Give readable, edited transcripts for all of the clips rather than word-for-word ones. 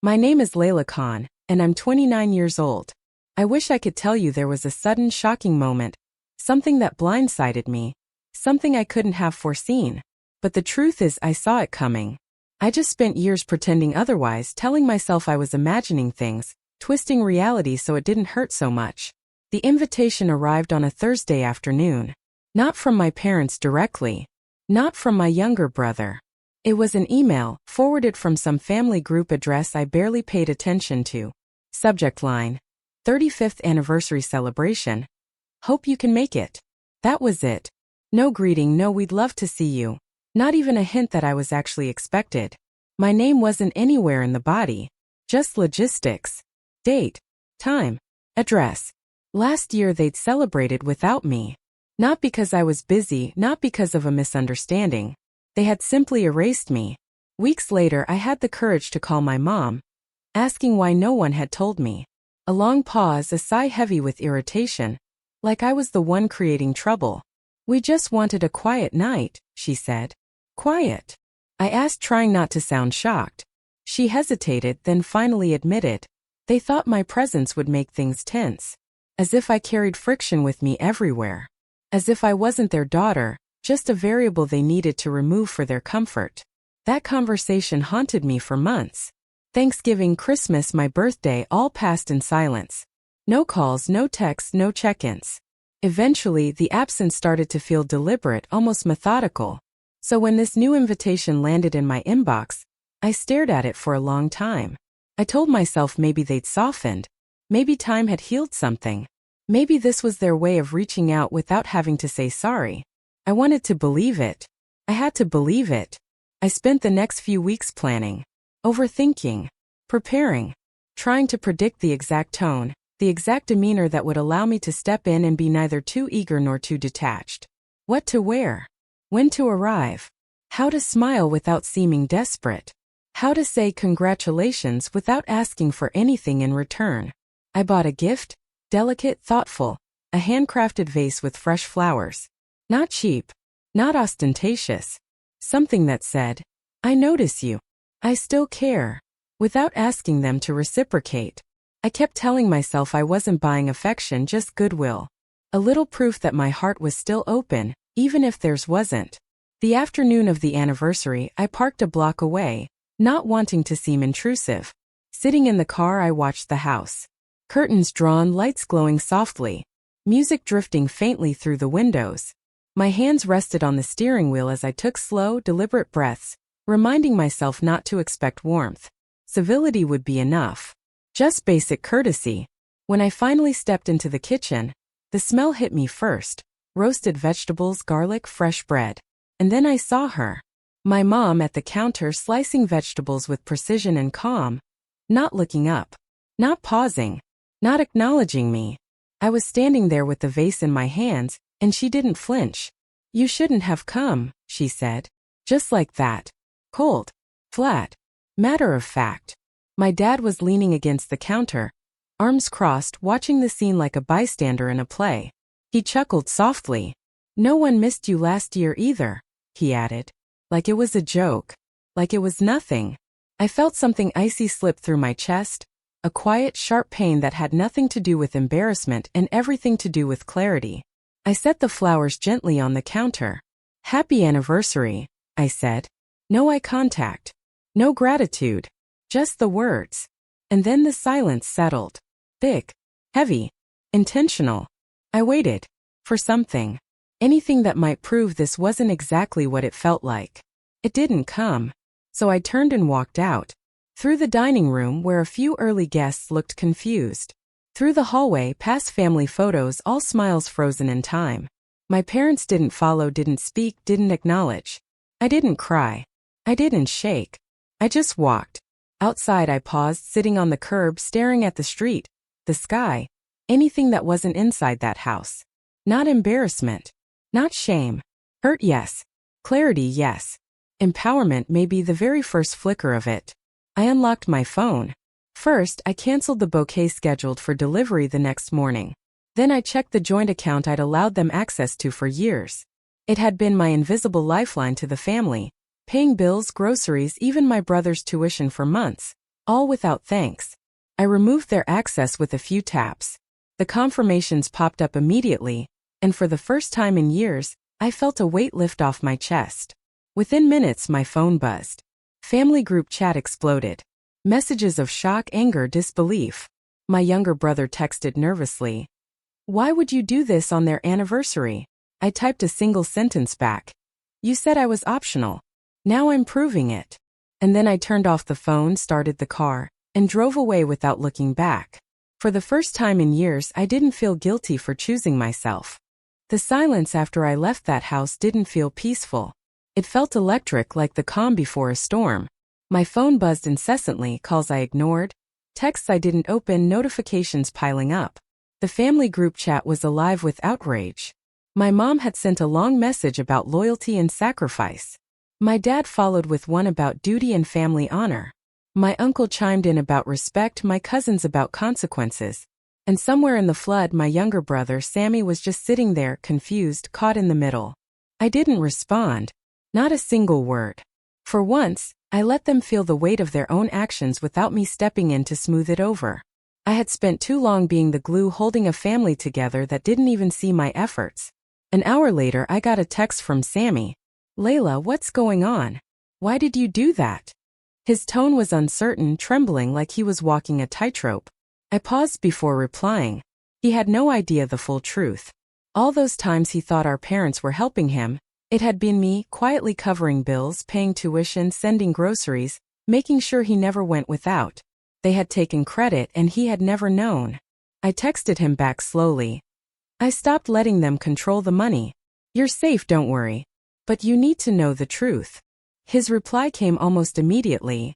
My name is Laila Khan, and I'm 29 years old. I wish I could tell you there was a sudden shocking moment, something that blindsided me, something I couldn't have foreseen. But the truth is I saw it coming. I just spent years pretending otherwise, telling myself I was imagining things, twisting reality so it didn't hurt so much. The invitation arrived on a Thursday afternoon. Not from my parents directly. Not from my younger brother. It was an email, forwarded from some family group address I barely paid attention to. Subject line: 35th anniversary celebration. Hope you can make it. That was it. No greeting, no we'd love to see you. Not even a hint that I was actually expected. My name wasn't anywhere in the body. Just logistics. Date. Time. Address. Last year they'd celebrated without me. Not because I was busy, not because of a misunderstanding. They had simply erased me. Weeks later I had the courage to call my mom, asking why no one had told me. A long pause, a sigh heavy with irritation, like I was the one creating trouble. We just wanted a quiet night, she said. Quiet? I asked, trying not to sound shocked. She hesitated, then finally admitted. They thought my presence would make things tense. As if I carried friction with me everywhere. As if I wasn't their daughter, just a variable they needed to remove for their comfort. That conversation haunted me for months. Thanksgiving, Christmas, my birthday all passed in silence. No calls, no texts, no check-ins. Eventually, the absence started to feel deliberate, almost methodical. So when this new invitation landed in my inbox, I stared at it for a long time. I told myself maybe they'd softened. Maybe time had healed something. Maybe this was their way of reaching out without having to say sorry. I wanted to believe it. I had to believe it. I spent the next few weeks planning, overthinking, preparing, trying to predict the exact tone, the exact demeanor that would allow me to step in and be neither too eager nor too detached. What to wear, when to arrive, how to smile without seeming desperate, how to say congratulations without asking for anything in return. I bought a gift, delicate, thoughtful, a handcrafted vase with fresh flowers. Not cheap, not ostentatious. Something that said, I notice you. I still care. Without asking them to reciprocate. I kept telling myself I wasn't buying affection, just goodwill. A little proof that my heart was still open, even if theirs wasn't. The afternoon of the anniversary, I parked a block away, not wanting to seem intrusive. Sitting in the car, I watched the house. Curtains drawn, lights glowing softly. Music drifting faintly through the windows. My hands rested on the steering wheel as I took slow, deliberate breaths, reminding myself not to expect warmth. Civility would be enough. Just basic courtesy. When I finally stepped into the kitchen, the smell hit me first. Roasted vegetables, garlic, fresh bread. And then I saw her. My mom at the counter, slicing vegetables with precision and calm. Not looking up. Not pausing. Not acknowledging me. I was standing there with the vase in my hands, and she didn't flinch. You shouldn't have come, she said. Just like that. Cold. Flat. Matter of fact. My dad was leaning against the counter, arms crossed, watching the scene like a bystander in a play. He chuckled softly. No one missed you last year either, he added. Like it was a joke. Like it was nothing. I felt something icy slip through my chest, a quiet, sharp pain that had nothing to do with embarrassment and everything to do with clarity. I set the flowers gently on the counter. Happy anniversary, I said. No eye contact. No gratitude. Just the words. And then the silence settled. Thick. Heavy. Intentional. I waited. For something. Anything that might prove this wasn't exactly what it felt like. It didn't come. So I turned and walked out. Through the dining room where a few early guests looked confused. Through the hallway, past family photos, all smiles frozen in time. My parents didn't follow, didn't speak, didn't acknowledge. I didn't cry. I didn't shake. I just walked. Outside I paused, sitting on the curb, staring at the street, the sky, anything that wasn't inside that house. Not embarrassment. Not shame. Hurt, yes. Clarity, yes. Empowerment, maybe the very first flicker of it. I unlocked my phone. First, I canceled the bouquet scheduled for delivery the next morning. Then I checked the joint account I'd allowed them access to for years. It had been my invisible lifeline to the family, paying bills, groceries, even my brother's tuition for months, all without thanks. I removed their access with a few taps. The confirmations popped up immediately, and for the first time in years, I felt a weight lift off my chest. Within minutes, my phone buzzed. Family group chat exploded. Messages of shock, anger, disbelief. My younger brother texted nervously. "Why would you do this on their anniversary?" I typed a single sentence back. "You said I was optional. Now I'm proving it." And then I turned off the phone, started the car, and drove away without looking back. For the first time in years, I didn't feel guilty for choosing myself. The silence after I left that house didn't feel peaceful. It felt electric, like the calm before a storm. My phone buzzed incessantly, calls I ignored, texts I didn't open, notifications piling up. The family group chat was alive with outrage. My mom had sent a long message about loyalty and sacrifice. My dad followed with one about duty and family honor. My uncle chimed in about respect, my cousins about consequences. And somewhere in the flood, my younger brother, Sammy, was just sitting there, confused, caught in the middle. I didn't respond. Not a single word. For once, I let them feel the weight of their own actions without me stepping in to smooth it over. I had spent too long being the glue holding a family together that didn't even see my efforts. An hour later, I got a text from Sammy. "Laila, what's going on? Why did you do that?" His tone was uncertain, trembling like he was walking a tightrope. I paused before replying. He had no idea the full truth. All those times he thought our parents were helping him, it had been me, quietly covering bills, paying tuition, sending groceries, making sure he never went without. They had taken credit and he had never known. I texted him back slowly. "I stopped letting them control the money. You're safe, don't worry. But you need to know the truth." His reply came almost immediately.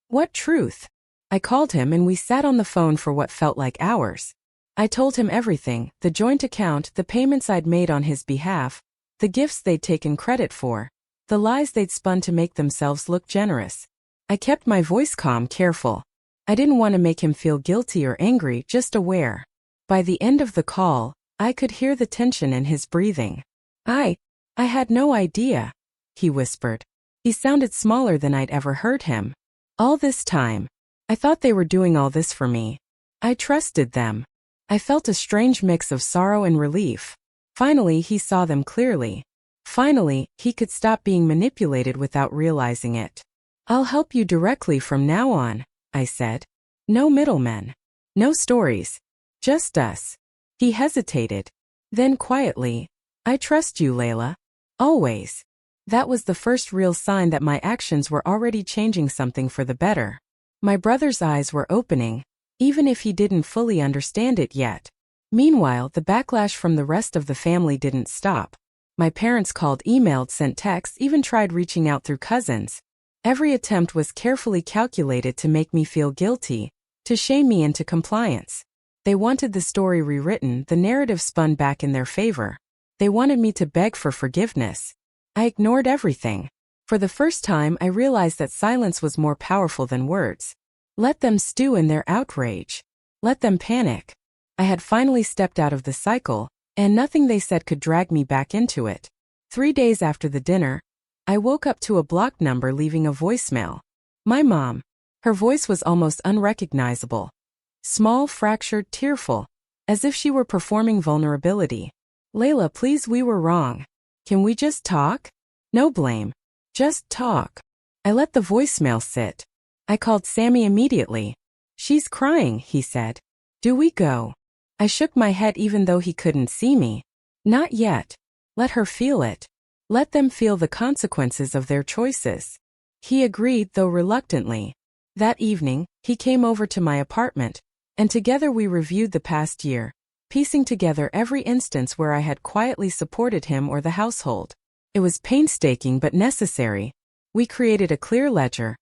"What truth?" I called him and we sat on the phone for what felt like hours. I told him everything, the joint account, the payments I'd made on his behalf, the gifts they'd taken credit for, the lies they'd spun to make themselves look generous. I kept my voice calm, careful. I didn't want to make him feel guilty or angry, just aware. By the end of the call, I could hear the tension in his breathing. I had no idea," he whispered. He sounded smaller than I'd ever heard him. "All this time, I thought they were doing all this for me. I trusted them." I felt a strange mix of sorrow and relief. Finally, he saw them clearly. Finally, he could stop being manipulated without realizing it. "I'll help you directly from now on," I said. "No middlemen. No stories. Just us." He hesitated. Then quietly, "I trust you, Laila. Always." That was the first real sign that my actions were already changing something for the better. My brother's eyes were opening, even if he didn't fully understand it yet. Meanwhile, the backlash from the rest of the family didn't stop. My parents called, emailed, sent texts, even tried reaching out through cousins. Every attempt was carefully calculated to make me feel guilty, to shame me into compliance. They wanted the story rewritten, the narrative spun back in their favor. They wanted me to beg for forgiveness. I ignored everything. For the first time, I realized that silence was more powerful than words. Let them stew in their outrage. Let them panic. I had finally stepped out of the cycle, and nothing they said could drag me back into it. 3 days after the dinner, I woke up to a blocked number leaving a voicemail. My mom. Her voice was almost unrecognizable. Small, fractured, tearful, as if she were performing vulnerability. "Laila, please, we were wrong. Can we just talk? No blame. Just talk." I let the voicemail sit. I called Sammy immediately. "She's crying," he said. "Do we go?" I shook my head even though he couldn't see me. "Not yet. Let her feel it. Let them feel the consequences of their choices." He agreed, though reluctantly. That evening, he came over to my apartment, and together we reviewed the past year, piecing together every instance where I had quietly supported him or the household. It was painstaking but necessary. We created a clear ledger.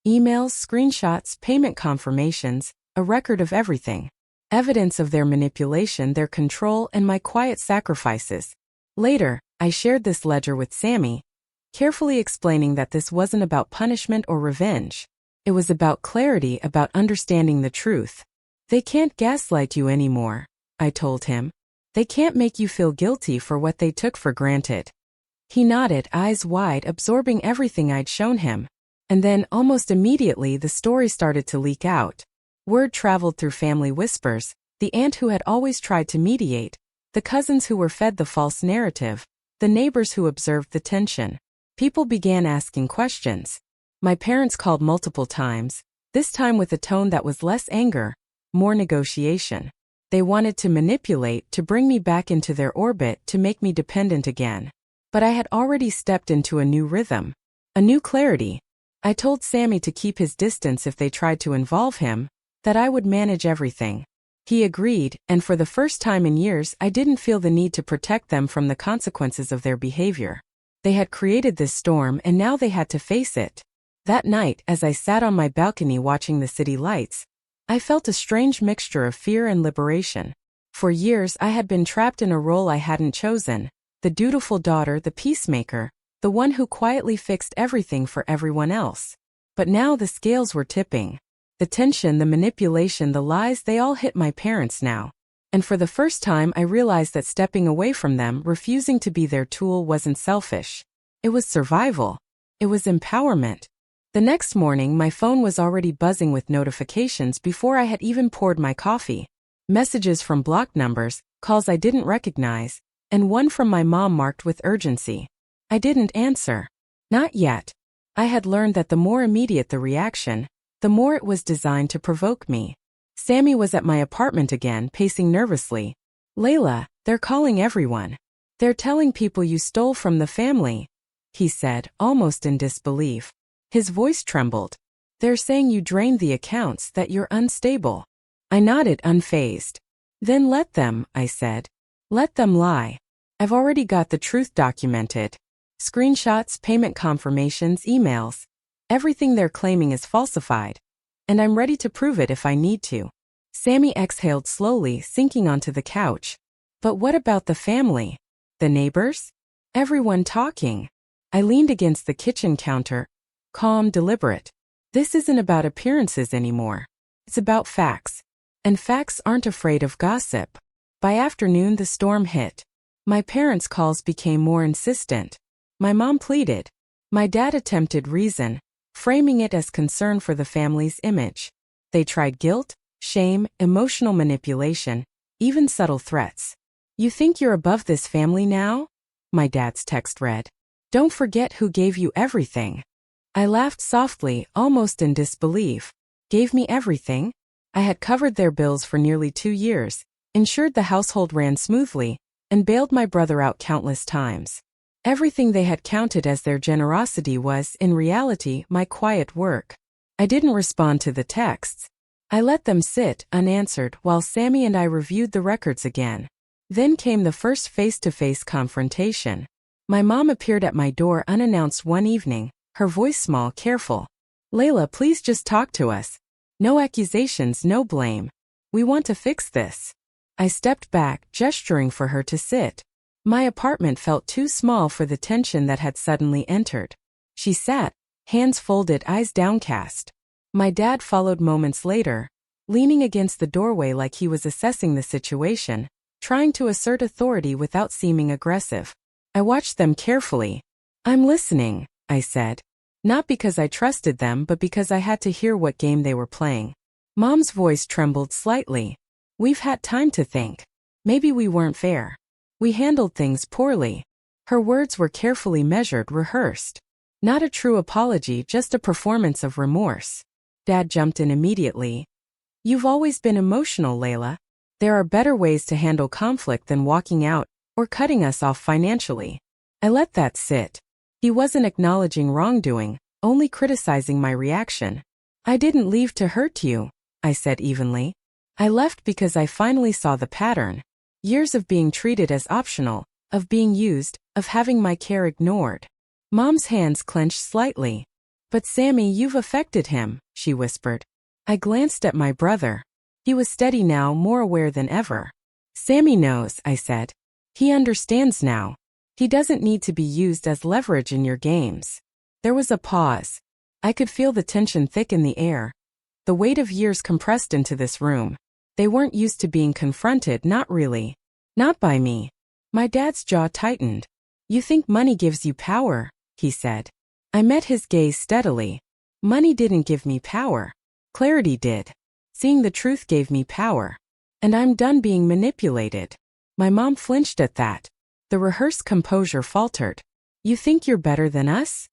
Emails, screenshots, payment confirmations, a record of everything. Evidence of their manipulation, their control, and my quiet sacrifices. Later, I shared this ledger with Sammy, carefully explaining that this wasn't about punishment or revenge. It was about clarity, about understanding the truth. "They can't gaslight you anymore," I told him. "They can't make you feel guilty for what they took for granted." He nodded, eyes wide, absorbing everything I'd shown him. And then, almost immediately, the story started to leak out. Word traveled through family whispers, the aunt who had always tried to mediate, the cousins who were fed the false narrative, the neighbors who observed the tension. People began asking questions. My parents called multiple times, this time with a tone that was less anger, more negotiation. They wanted to manipulate, to bring me back into their orbit, to make me dependent again. But I had already stepped into a new rhythm, a new clarity. I told Sammy to keep his distance if they tried to involve him, that I would manage everything. He agreed, and for the first time in years I didn't feel the need to protect them from the consequences of their behavior. They had created this storm and now they had to face it. That night, as I sat on my balcony watching the city lights, I felt a strange mixture of fear and liberation. For years I had been trapped in a role I hadn't chosen, the dutiful daughter, the peacemaker, the one who quietly fixed everything for everyone else. But now the scales were tipping. The tension, the manipulation, the lies, they all hit my parents now. And for the first time I realized that stepping away from them, refusing to be their tool, wasn't selfish. It was survival. It was empowerment. The next morning my phone was already buzzing with notifications before I had even poured my coffee. Messages from blocked numbers, calls I didn't recognize, and one from my mom marked with urgency. I didn't answer. Not yet. I had learned that the more immediate the reaction, the more it was designed to provoke me. Sammy was at my apartment again, pacing nervously. "Layla, they're calling everyone. They're telling people you stole from the family," he said, almost in disbelief. His voice trembled. "They're saying you drained the accounts, that you're unstable." I nodded, unfazed. "Then let them," I said. "Let them lie. I've already got the truth documented. Screenshots, payment confirmations, emails. Everything they're claiming is falsified. And I'm ready to prove it if I need to." Sammy exhaled slowly, sinking onto the couch. "But what about the family? The neighbors? Everyone talking?" I leaned against the kitchen counter, calm, deliberate. "This isn't about appearances anymore. It's about facts. And facts aren't afraid of gossip." By afternoon the storm hit. My parents' calls became more insistent. My mom pleaded. My dad attempted reason, framing it as concern for the family's image. They tried guilt, shame, emotional manipulation, even subtle threats. "You think you're above this family now?" my dad's text read. "Don't forget who gave you everything." I laughed softly, almost in disbelief. Gave me everything? I had covered their bills for nearly 2 years, ensured the household ran smoothly, and bailed my brother out countless times. Everything they had counted as their generosity was, in reality, my quiet work. I didn't respond to the texts. I let them sit, unanswered, while Sammy and I reviewed the records again. Then came the first face-to-face confrontation. My mom appeared at my door unannounced one evening, her voice small, careful. "Layla, please just talk to us. No accusations, no blame. We want to fix this." I stepped back, gesturing for her to sit. My apartment felt too small for the tension that had suddenly entered. She sat, hands folded, eyes downcast. My dad followed moments later, leaning against the doorway like he was assessing the situation, trying to assert authority without seeming aggressive. I watched them carefully. "I'm listening," I said. Not because I trusted them, but because I had to hear what game they were playing. Mom's voice trembled slightly. "We've had time to think. Maybe we weren't fair. We handled things poorly." Her words were carefully measured, rehearsed. Not a true apology, just a performance of remorse. Dad jumped in immediately. "You've always been emotional, Layla. There are better ways to handle conflict than walking out or cutting us off financially." I let that sit. He wasn't acknowledging wrongdoing, only criticizing my reaction. "I didn't leave to hurt you," I said evenly. "I left because I finally saw the pattern. Years of being treated as optional, of being used, of having my care ignored." Mom's hands clenched slightly. "But Sammy, you've affected him," she whispered. I glanced at my brother. He was steady now, more aware than ever. "Sammy knows," I said. "He understands now. He doesn't need to be used as leverage in your games." There was a pause. I could feel the tension thick in the air. The weight of years compressed into this room. They weren't used to being confronted, not really. Not by me. My dad's jaw tightened. "You think money gives you power," he said. I met his gaze steadily. Money didn't give me power. Clarity did. Seeing the truth gave me power. And I'm done being manipulated. My mom flinched at that. The rehearsed composure faltered. You think you're better than us?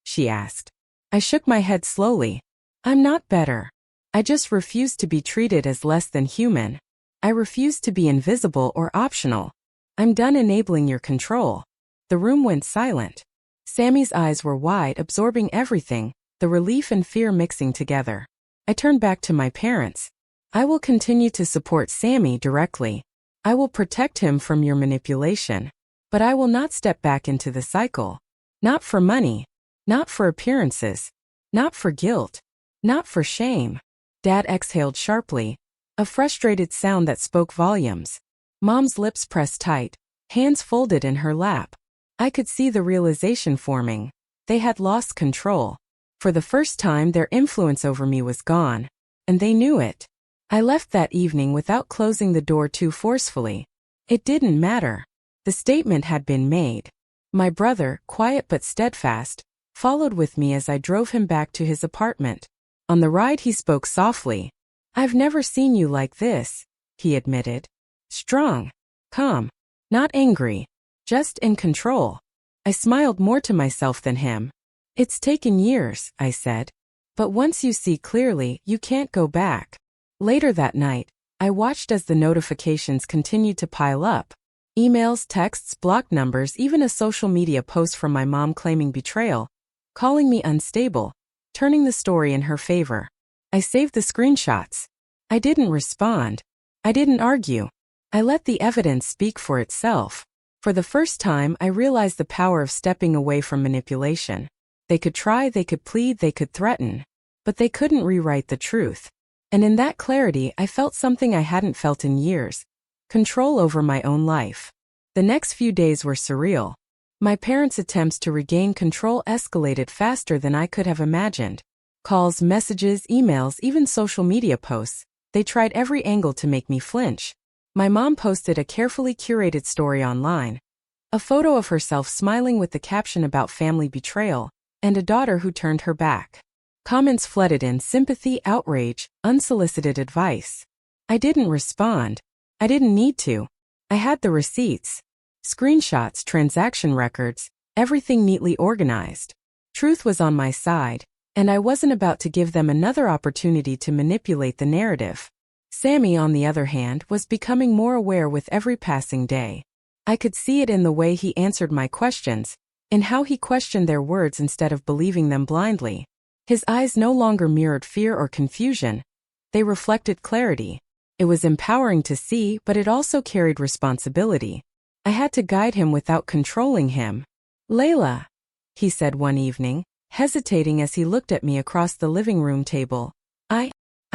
She asked. I shook my head slowly. I'm not better. I just refuse to be treated as less than human. I refuse to be invisible or optional. I'm done enabling your control. The room went silent. Sammy's eyes were wide, absorbing everything, the relief and fear mixing together. I turned back to my parents. I will continue to support Sammy directly. I will protect him from your manipulation. But I will not step back into the cycle. Not for money. Not for appearances. Not for guilt. Not for shame. Dad exhaled sharply, a frustrated sound that spoke volumes. Mom's lips pressed tight, hands folded in her lap. I could see the realization forming. They had lost control. For the first time, their influence over me was gone. And they knew it. I left that evening without closing the door too forcefully. It didn't matter. The statement had been made. My brother, quiet but steadfast, followed with me as I drove him back to his apartment. On the ride he spoke softly. I've never seen you like this, he admitted. Strong. Calm. Not angry. Just in control. I smiled more to myself than him. It's taken years, I said. But once you see clearly, you can't go back. Later that night, I watched as the notifications continued to pile up. Emails, texts, blocked numbers, even a social media post from my mom claiming betrayal, calling me unstable, turning the story in her favor. I saved the screenshots. I didn't respond. I didn't argue. I let the evidence speak for itself. For the first time, I realized the power of stepping away from manipulation. They could try, they could plead, they could threaten. But they couldn't rewrite the truth. And in that clarity, I felt something I hadn't felt in years. Control over my own life. The next few days were surreal. My parents' attempts to regain control escalated faster than I could have imagined. Calls, messages, emails, even social media posts. They tried every angle to make me flinch. My mom posted a carefully curated story online. A photo of herself smiling with the caption about family betrayal, and a daughter who turned her back. Comments flooded in: sympathy, outrage, unsolicited advice. I didn't respond. I didn't need to. I had the receipts. Screenshots, transaction records, everything neatly organized. Truth was on my side, and I wasn't about to give them another opportunity to manipulate the narrative. Sammy, on the other hand, was becoming more aware with every passing day. I could see it in the way he answered my questions, in how he questioned their words instead of believing them blindly. His eyes no longer mirrored fear or confusion. They reflected clarity. It was empowering to see, but it also carried responsibility. I had to guide him without controlling him. Layla, he said one evening, hesitating as he looked at me across the living room table. I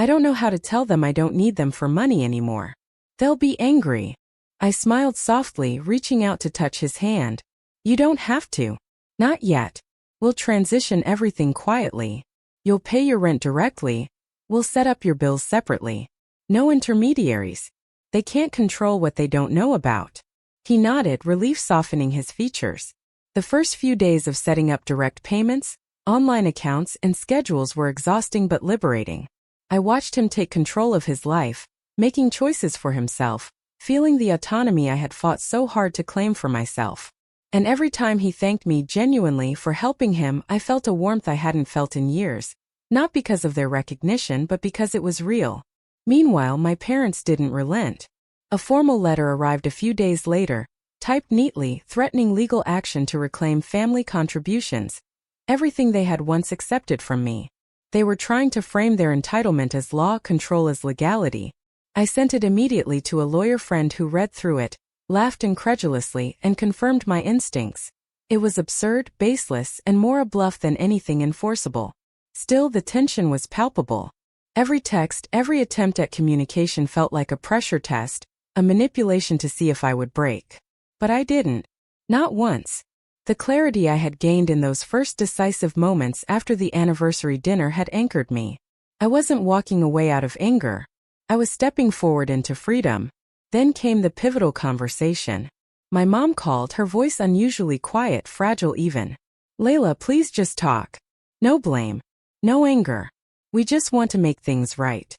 don't know how to tell them I don't need them for money anymore. They'll be angry. I smiled softly, reaching out to touch his hand. You don't have to. Not yet. We'll transition everything quietly. You'll pay your rent directly. We'll set up your bills separately. No intermediaries. They can't control what they don't know about. He nodded, relief softening his features. The first few days of setting up direct payments, online accounts, and schedules were exhausting but liberating. I watched him take control of his life, making choices for himself, feeling the autonomy I had fought so hard to claim for myself. And every time he thanked me genuinely for helping him, I felt a warmth I hadn't felt in years, not because of their recognition but because it was real. Meanwhile, my parents didn't relent. A formal letter arrived a few days later, typed neatly, threatening legal action to reclaim family contributions, everything they had once accepted from me. They were trying to frame their entitlement as law, control as legality. I sent it immediately to a lawyer friend who read through it, laughed incredulously, and confirmed my instincts. It was absurd, baseless, and more a bluff than anything enforceable. Still, the tension was palpable. Every text, every attempt at communication felt like a pressure test, a manipulation to see if I would break. But I didn't. Not once. The clarity I had gained in those first decisive moments after the anniversary dinner had anchored me. I wasn't walking away out of anger. I was stepping forward into freedom. Then came the pivotal conversation. My mom called, her voice unusually quiet, fragile even. Layla, please just talk. No blame. No anger. We just want to make things right.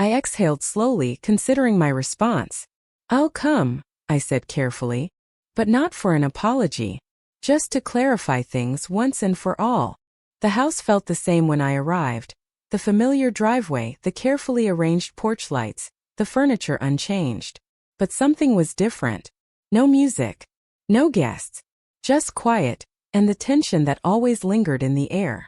I exhaled slowly, considering my response. I'll come, I said carefully. But not for an apology. Just to clarify things once and for all. The house felt the same when I arrived. The familiar driveway, the carefully arranged porch lights, the furniture unchanged. But something was different. No music. No guests. Just quiet, and the tension that always lingered in the air.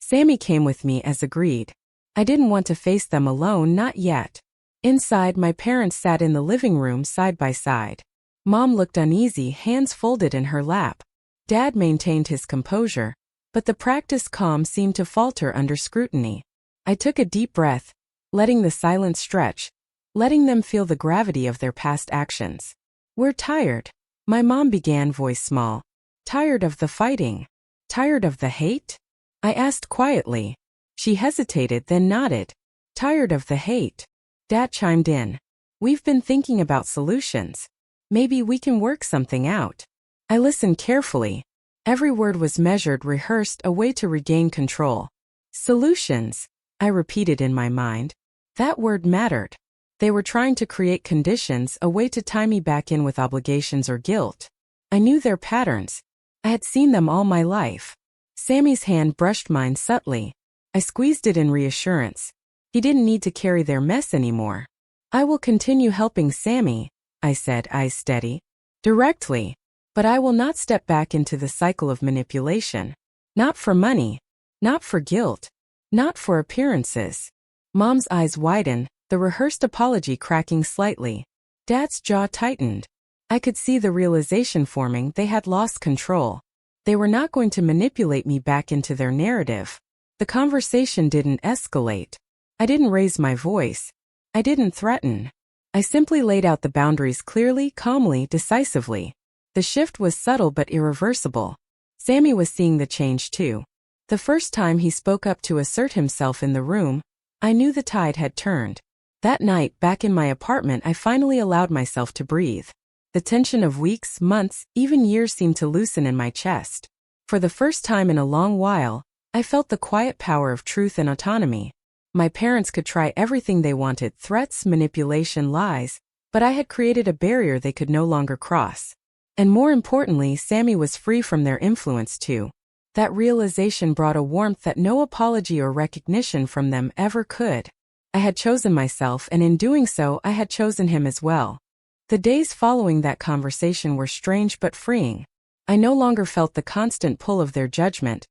Sammy came with me as agreed. I didn't want to face them alone, not yet. Inside, my parents sat in the living room side by side. Mom looked uneasy, hands folded in her lap. Dad maintained his composure, but the practiced calm seemed to falter under scrutiny. I took a deep breath, letting the silence stretch, letting them feel the gravity of their past actions. We're tired, my mom began, voice small. Tired of the fighting? Tired of the hate? I asked quietly. She hesitated, then nodded. Tired of the hate? Dad chimed in. We've been thinking about solutions. Maybe we can work something out. I listened carefully. Every word was measured, rehearsed, a way to regain control. Solutions, I repeated in my mind. That word mattered. They were trying to create conditions, a way to tie me back in with obligations or guilt. I knew their patterns. I had seen them all my life. Sammy's hand brushed mine subtly. I squeezed it in reassurance. He didn't need to carry their mess anymore. I will continue helping Sammy, I said, eyes steady. Directly. But I will not step back into the cycle of manipulation. Not for money. Not for guilt. Not for appearances. Mom's eyes widened, the rehearsed apology cracking slightly. Dad's jaw tightened. I could see the realization forming. They had lost control. They were not going to manipulate me back into their narrative. The conversation didn't escalate. I didn't raise my voice. I didn't threaten. I simply laid out the boundaries clearly, calmly, decisively. The shift was subtle but irreversible. Sammy was seeing the change too. The first time he spoke up to assert himself in the room, I knew the tide had turned. That night, back in my apartment, I finally allowed myself to breathe. The tension of weeks, months, even years seemed to loosen in my chest. For the first time in a long while, I felt the quiet power of truth and autonomy. My parents could try everything they wanted, threats, manipulation, lies, but I had created a barrier they could no longer cross. And more importantly, Sammy was free from their influence too. That realization brought a warmth that no apology or recognition from them ever could. I had chosen myself, and in doing so, I had chosen him as well. The days following that conversation were strange but freeing. I no longer felt the constant pull of their judgment,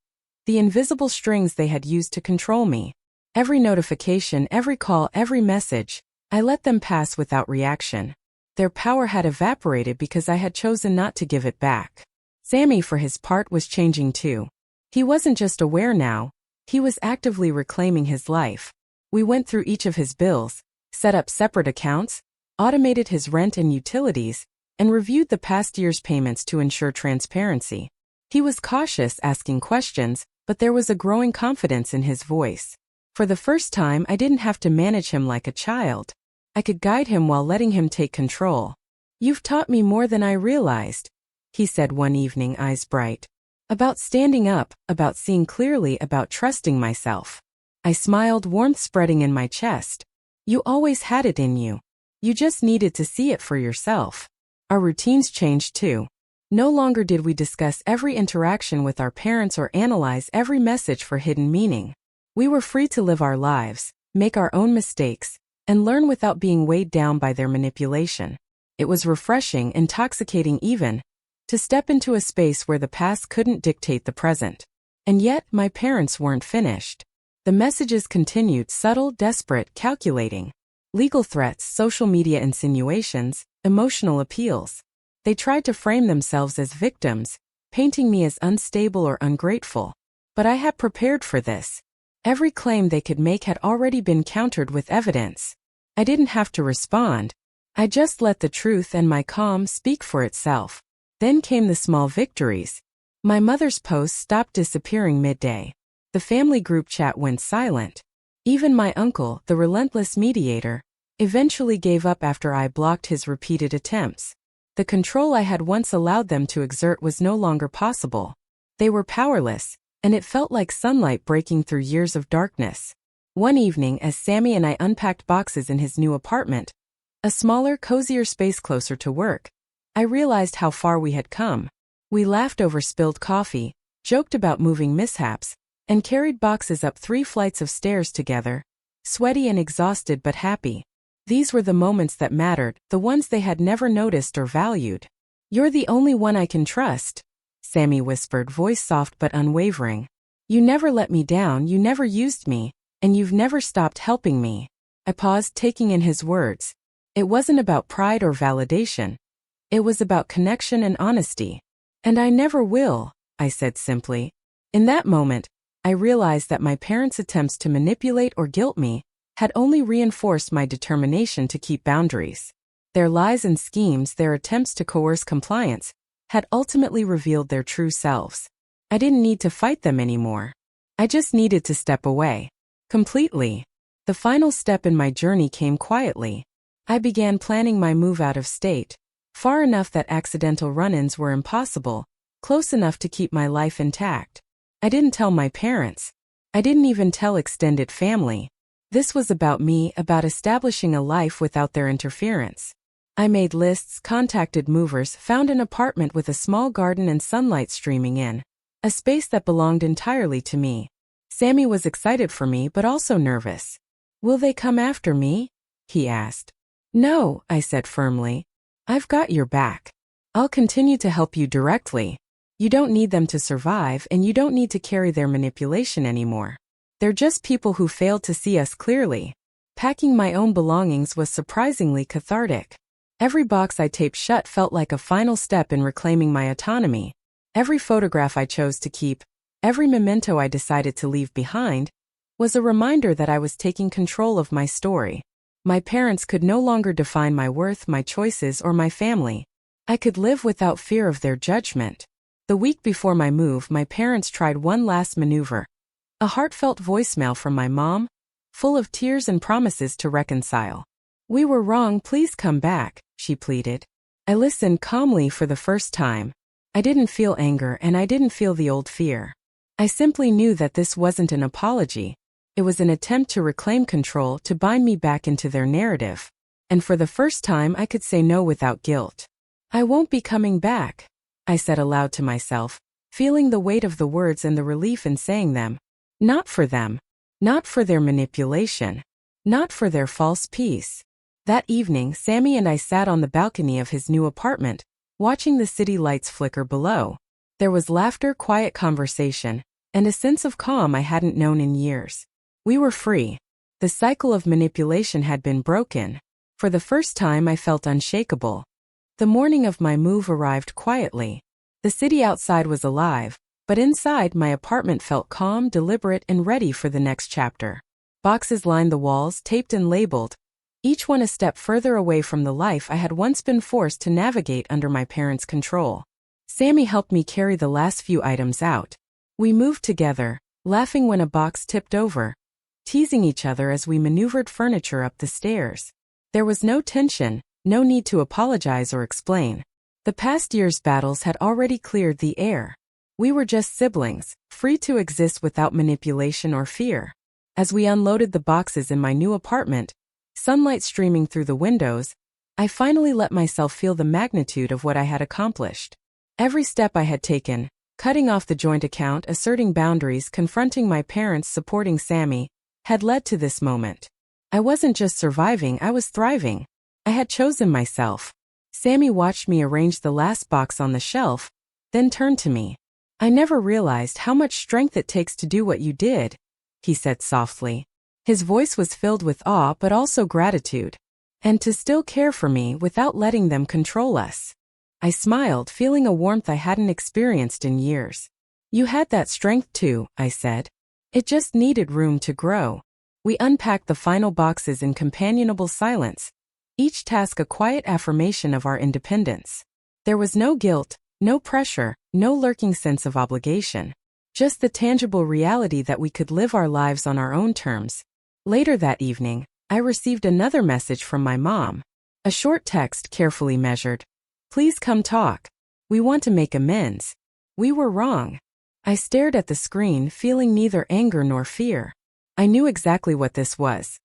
the invisible strings they had used to control me. Every notification, every call, every message, I let them pass without reaction. Their power had evaporated because I had chosen not to give it back. Sammy, for his part, was changing too. He wasn't just aware now, he was actively reclaiming his life. We went through each of his bills, set up separate accounts, automated his rent and utilities, and reviewed the past year's payments to ensure transparency. He was cautious, asking questions, but there was a growing confidence in his voice. For the first time, I didn't have to manage him like a child. I could guide him while letting him take control. You've taught me more than I realized, he said one evening, eyes bright. About standing up, about seeing clearly, about trusting myself. I smiled, warmth spreading in my chest. You always had it in you. You just needed to see it for yourself. Our routines changed too. No longer did we discuss every interaction with our parents or analyze every message for hidden meaning. We were free to live our lives, make our own mistakes, and learn without being weighed down by their manipulation. It was refreshing, intoxicating even, to step into a space where the past couldn't dictate the present. And yet, my parents weren't finished. The messages continued, subtle, desperate, calculating. Legal threats, social media insinuations, emotional appeals. They tried to frame themselves as victims, painting me as unstable or ungrateful. But I had prepared for this. Every claim they could make had already been countered with evidence. I didn't have to respond. I just let the truth and my calm speak for itself. Then came the small victories. My mother's posts stopped disappearing midday. The family group chat went silent. Even my uncle, the relentless mediator, eventually gave up after I blocked his repeated attempts. The control I had once allowed them to exert was no longer possible. They were powerless, and it felt like sunlight breaking through years of darkness. One evening, as Sammy and I unpacked boxes in his new apartment, a smaller, cozier space closer to work, I realized how far we had come. We laughed over spilled coffee, joked about moving mishaps, and carried boxes up 3 flights of stairs together, sweaty and exhausted but happy. These were the moments that mattered, the ones they had never noticed or valued. "You're the only one I can trust," Sammy whispered, voice soft but unwavering. "You never let me down, you never used me, and you've never stopped helping me." I paused, taking in his words. It wasn't about pride or validation. It was about connection and honesty. "And I never will," I said simply. In that moment, I realized that my parents' attempts to manipulate or guilt me had only reinforced my determination to keep boundaries. Their lies and schemes, their attempts to coerce compliance, had ultimately revealed their true selves. I didn't need to fight them anymore. I just needed to step away. Completely. The final step in my journey came quietly. I began planning my move out of state, far enough that accidental run-ins were impossible, close enough to keep my life intact. I didn't tell my parents. I didn't even tell extended family. This was about me, about establishing a life without their interference. I made lists, contacted movers, found an apartment with a small garden and sunlight streaming in, a space that belonged entirely to me. Sammy was excited for me but also nervous. "Will they come after me?" he asked. "No," I said firmly. "I've got your back. I'll continue to help you directly. You don't need them to survive, and you don't need to carry their manipulation anymore. They're just people who failed to see us clearly." Packing my own belongings was surprisingly cathartic. Every box I taped shut felt like a final step in reclaiming my autonomy. Every photograph I chose to keep, every memento I decided to leave behind, was a reminder that I was taking control of my story. My parents could no longer define my worth, my choices, or my family. I could live without fear of their judgment. The week before my move, my parents tried one last maneuver. A heartfelt voicemail from my mom, full of tears and promises to reconcile. "We were wrong, please come back," she pleaded. I listened calmly for the first time. I didn't feel anger and I didn't feel the old fear. I simply knew that this wasn't an apology. It was an attempt to reclaim control, to bind me back into their narrative. And for the first time, I could say no without guilt. "I won't be coming back," I said aloud to myself, feeling the weight of the words and the relief in saying them. Not for them. Not for their manipulation. Not for their false peace. That evening, Sammy and I sat on the balcony of his new apartment, watching the city lights flicker below. There was laughter, quiet conversation, and a sense of calm I hadn't known in years. We were free. The cycle of manipulation had been broken. For the first time, I felt unshakable. The morning of my move arrived quietly. The city outside was alive, but inside, my apartment felt calm, deliberate, and ready for the next chapter. Boxes lined the walls, taped and labeled, each one a step further away from the life I had once been forced to navigate under my parents' control. Sammy helped me carry the last few items out. We moved together, laughing when a box tipped over, teasing each other as we maneuvered furniture up the stairs. There was no tension, no need to apologize or explain. The past year's battles had already cleared the air. We were just siblings, free to exist without manipulation or fear. As we unloaded the boxes in my new apartment, sunlight streaming through the windows, I finally let myself feel the magnitude of what I had accomplished. Every step I had taken, cutting off the joint account, asserting boundaries, confronting my parents, supporting Sammy, had led to this moment. I wasn't just surviving, I was thriving. I had chosen myself. Sammy watched me arrange the last box on the shelf, then turned to me. "I never realized how much strength it takes to do what you did," he said softly. His voice was filled with awe but also gratitude. "And to still care for me without letting them control us." I smiled, feeling a warmth I hadn't experienced in years. "You had that strength too," I said. "It just needed room to grow." We unpacked the final boxes in companionable silence, each task a quiet affirmation of our independence. There was no guilt, no pressure, no lurking sense of obligation. Just the tangible reality that we could live our lives on our own terms. Later that evening, I received another message from my mom. A short text, carefully measured. "Please come talk. We want to make amends. We were wrong." I stared at the screen, feeling neither anger nor fear. I knew exactly what this was.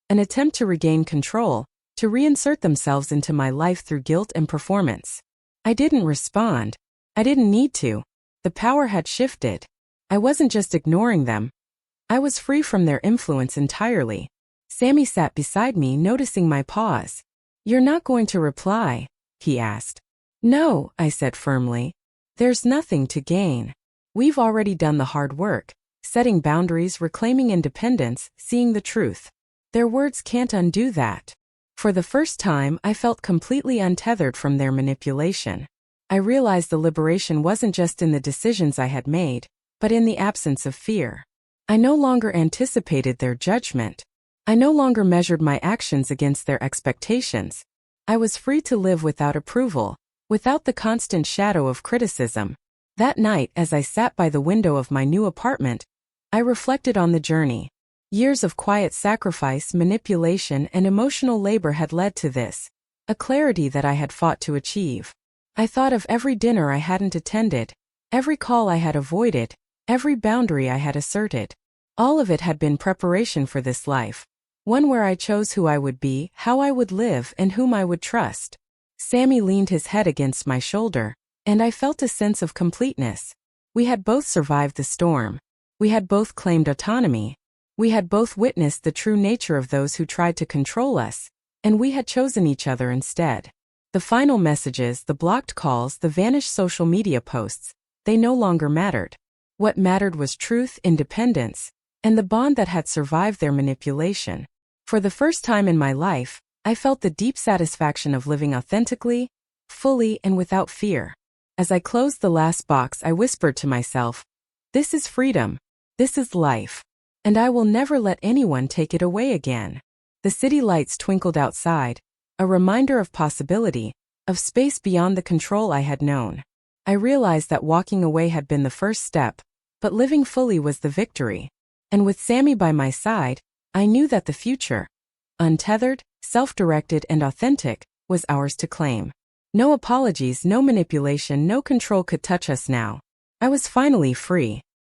An attempt to regain control, to reinsert themselves into my life through guilt and performance. I didn't respond. I didn't need to. The power had shifted. I wasn't just ignoring them. I was free from their influence entirely. Sammy sat beside me, noticing my pause. "You're not going to reply?" he asked. "No," I said firmly. "There's nothing to gain. We've already done the hard work, setting boundaries, reclaiming independence, seeing the truth. Their words can't undo that." For the first time, I felt completely untethered from their manipulation. I realized the liberation wasn't just in the decisions I had made, but in the absence of fear. I no longer anticipated their judgment. I no longer measured my actions against their expectations. I was free to live without approval, without the constant shadow of criticism. That night, as I sat by the window of my new apartment, I reflected on the journey. Years of quiet sacrifice, manipulation, and emotional labor had led to this, a clarity that I had fought to achieve. I thought of every dinner I hadn't attended, every call I had avoided, every boundary I had asserted. All of it had been preparation for this life, one where I chose who I would be, how I would live, and whom I would trust. Sammy leaned his head against my shoulder, and I felt a sense of completeness. We had both survived the storm. We had both claimed autonomy. We had both witnessed the true nature of those who tried to control us, and we had chosen each other instead. The final messages, the blocked calls, the vanished social media posts, they no longer mattered. What mattered was truth, independence, and the bond that had survived their manipulation. For the first time in my life, I felt the deep satisfaction of living authentically, fully, and without fear. As I closed the last box, I whispered to myself, "This is freedom. This is life. And I will never let anyone take it away again." The city lights twinkled outside, a reminder of possibility, of space beyond the control I had known. I realized that walking away had been the first step, but living fully was the victory. And with Sammy by my side, I knew that the future, untethered, self-directed, and authentic, was ours to claim. No apologies, no manipulation, no control could touch us now. I was finally free.